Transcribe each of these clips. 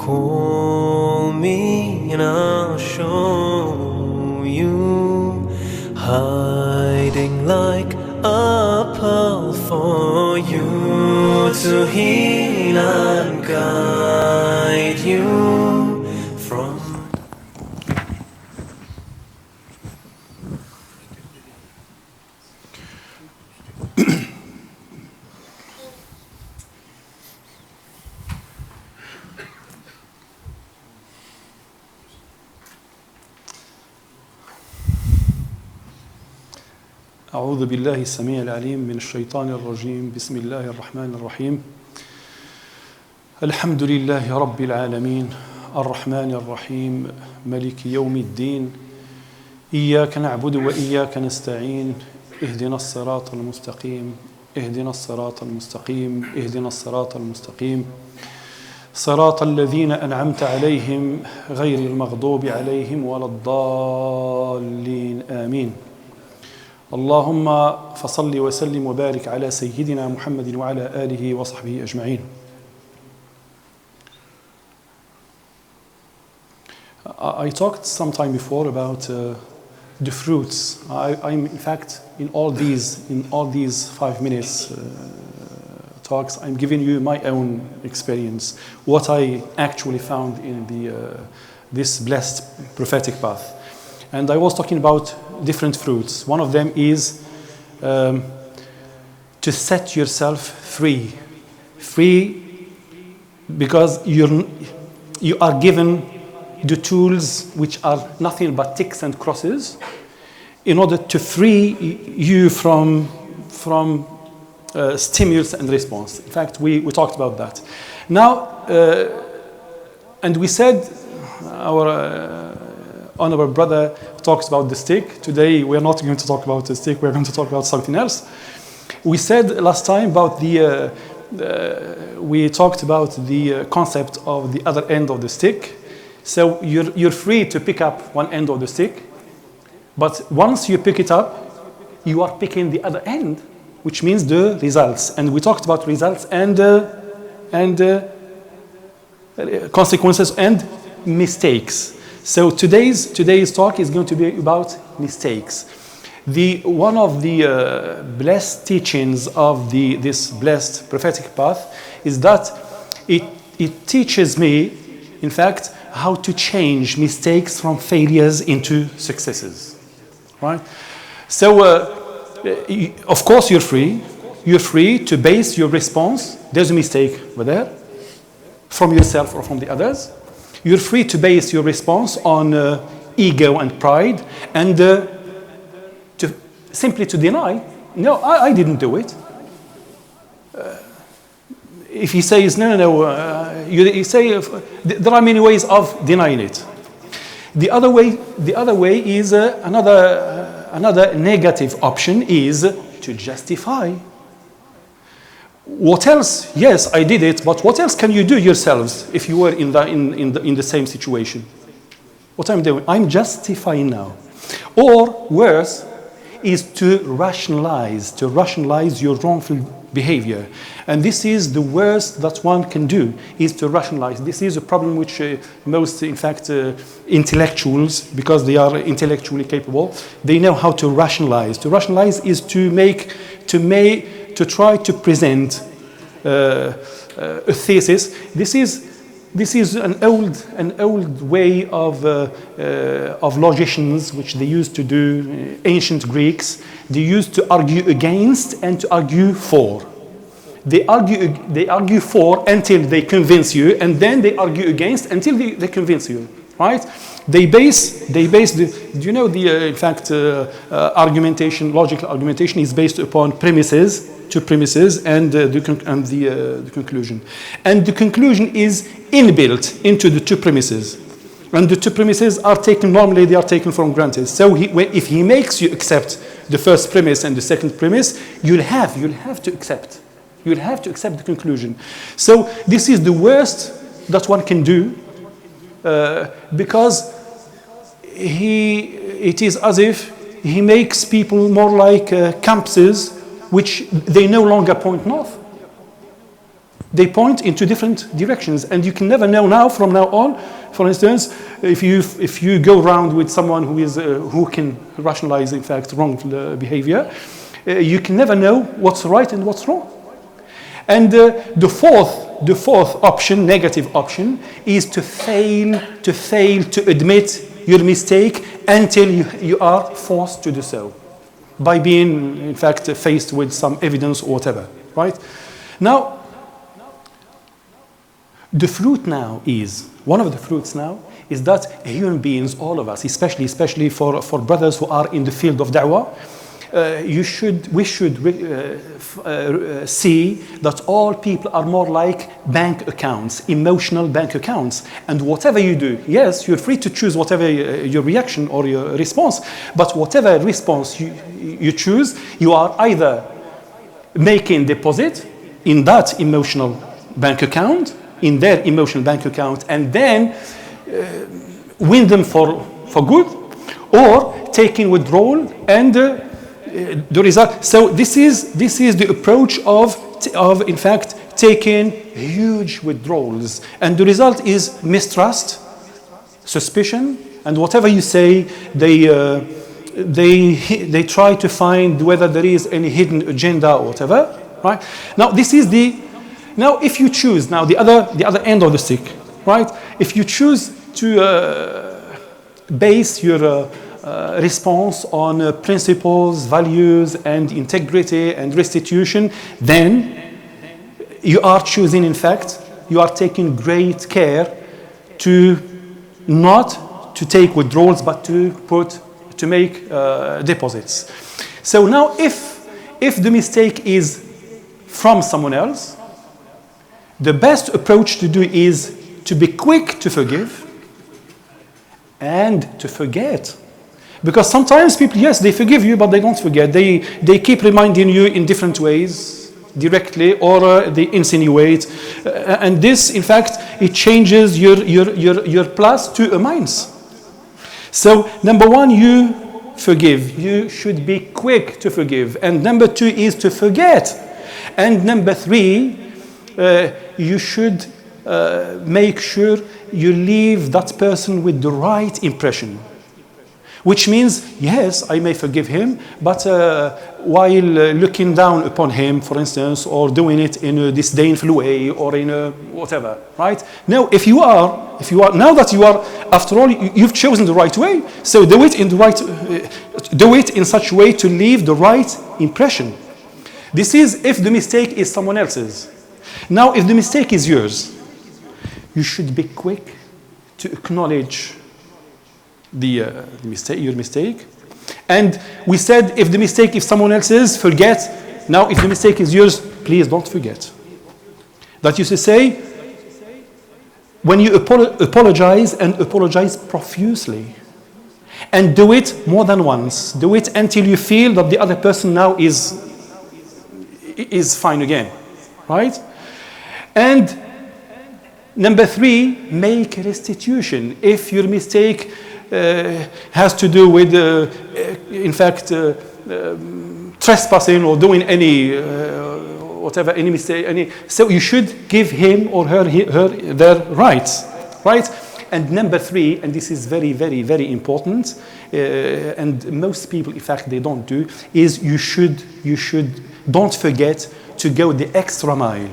Call me and I'll show you, hiding like a pearl for you to heal and guide you from. أعوذ بالله السميع العليم من الشيطان الرجيم بسم الله الرحمن الرحيم الحمد لله رب العالمين الرحمن الرحيم ملك يوم الدين إياك نعبد وإياك نستعين اهدنا الصراط المستقيم اهدنا الصراط المستقيم اهدنا الصراط المستقيم صراط الذين أنعمت عليهم غير المغضوب عليهم ولا الضالين آمين اللهم فصل وسلم وبارك على سيدنا محمد وعلى آله وصحبه أجمعين. I talked some time before about the fruits. I'm in fact in all these 5 minutes talks, I'm giving you my own experience, what I actually found in this blessed prophetic path. And I was talking about different fruits. One of them is to set yourself free. Free because you are given the tools which are nothing but ticks and crosses in order to free you from stimulus and response. In fact, we talked about that. Now, and we said our honorable brother talks about the stick. Today we are not going to talk about the stick, we're going to talk about something else. We said last time about we talked about the concept of the other end of the stick. So you're free to pick up one end of the stick, but once you pick it up, you are picking the other end, which means the results. And we talked about results and consequences and mistakes. So today's talk is going to be about mistakes. One of the blessed teachings of this blessed prophetic path is that it teaches me, in fact, how to change mistakes from failures into successes. Right? So, of course, you're free. You're free to base your response. There's a mistake over there, from yourself or from the others. You're free to base your response on ego and pride, and simply to deny, no, I didn't do it. If he says, no, you say there are many ways of denying it. The other way is another negative option is to justify. What else? Yes, I did it, but what else can you do yourselves if you were in the same situation? What I'm doing, I'm justifying now. Or worse, is to rationalize your wrongful behavior. And this is the worst that one can do, is to rationalize. This is a problem which most, in fact, intellectuals, because they are intellectually capable, they know how to rationalize. To rationalize is to try to present a thesis. This is an old way of logicians, which they used to do. Ancient Greeks, they used to argue against and to argue for. They argue for until they convince you, and then they argue against until they convince you. Right? They base in fact, argumentation, logical argumentation is based upon premises, two premises, and the conclusion. And the conclusion is inbuilt into the two premises. And the two premises are taken from granted. So if he makes you accept the first premise and the second premise, you'll have to accept. You'll have to accept the conclusion. So this is the worst that one can do, because it is as if he makes people more like compasses which they no longer point north. They point into different directions, and you can never know now, from now on. For instance, if you go around with someone who can rationalize, in fact, wrong behavior, you can never know what's right and what's wrong. And the fourth option, negative option, is to fail to admit your mistake until you are forced to do so, by being, in fact, faced with some evidence or whatever, right? Now, the fruit now is, one of the fruits now, is that human beings, all of us, especially for brothers who are in the field of da'wah, we should see that all people are more like bank accounts, emotional bank accounts. And whatever you do, yes, you're free to choose whatever your reaction or your response, but whatever response you choose, you are either making deposit in that emotional bank account, in their emotional bank account, and then win them for good, or taking withdrawal and the result. So this is the approach of in fact taking huge withdrawals, and the result is mistrust, suspicion, and whatever you say, they try to find whether there is any hidden agenda or whatever. Right? Now now if you choose now the other end of the stick, right? If you choose to base your response on principles, values, and integrity and restitution, then you are choosing, in fact, you are taking great care to not to take withdrawals, but to make deposits. So now, if the mistake is from someone else, the best approach to do is to be quick to forgive and to forget. Because sometimes people, yes, they forgive you, but they don't forget. They keep reminding you in different ways, directly, or they insinuate. And this, in fact, it changes your plus to a minus. So, number one, you forgive. You should be quick to forgive. And number two is to forget. And number three, you should make sure you leave that person with the right impression. Which means, yes, I may forgive him, but while looking down upon him, for instance, or doing it in a disdainful way, or in a whatever, right? No, if you are, now that you are, after all, you've chosen the right way, so do it in such a way to leave the right impression. This is if the mistake is someone else's. Now, if the mistake is yours, you should be quick to acknowledge your mistake. And we said, if the mistake is someone else's, forget. Now, if the mistake is yours, please don't forget. That used to say, when you apologize, and apologize profusely. And do it more than once. Do it until you feel that the other person now is fine again. Right? And number three, make restitution. If your mistake has to do with, in fact, trespassing or doing any any mistake, so you should give him or her their rights, right? And number three, and this is very, very, very important, and most people, in fact, they don't do, is you should don't forget to go the extra mile.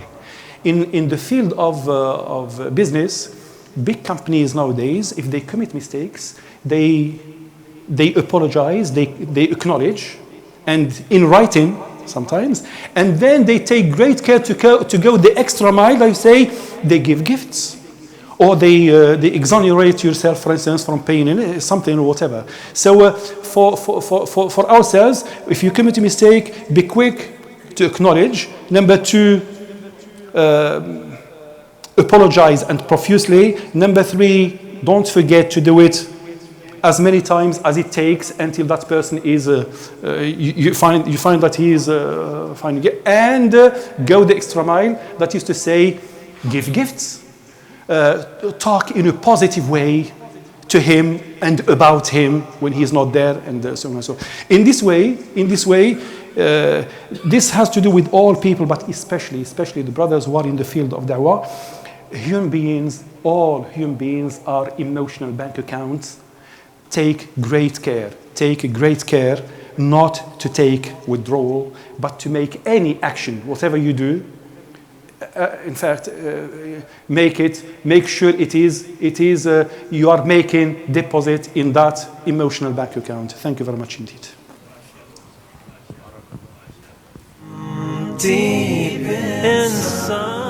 In the field of business, big companies nowadays, if they commit mistakes, they apologize, they acknowledge, and in writing sometimes, and then they take great care to go the extra mile. I say they give gifts, or they exonerate yourself, for instance, from paying something or whatever. So for ourselves, if you commit a mistake, be quick to acknowledge. Number two, apologize and profusely. Number three, don't forget to do it as many times as it takes until that person is you find that he is fine again, and go the extra mile. That is to say, give gifts, talk in a positive way to him and about him when he's not there, and so on and so on. In this way, this has to do with all people, but especially the brothers who are in the field of da'wah. Human beings, all human beings are emotional bank accounts. Take great care not to take withdrawal, but to make any action, whatever you do. In fact, make sure it is you are making deposit in that emotional bank account. Thank you very much indeed. Deep inside.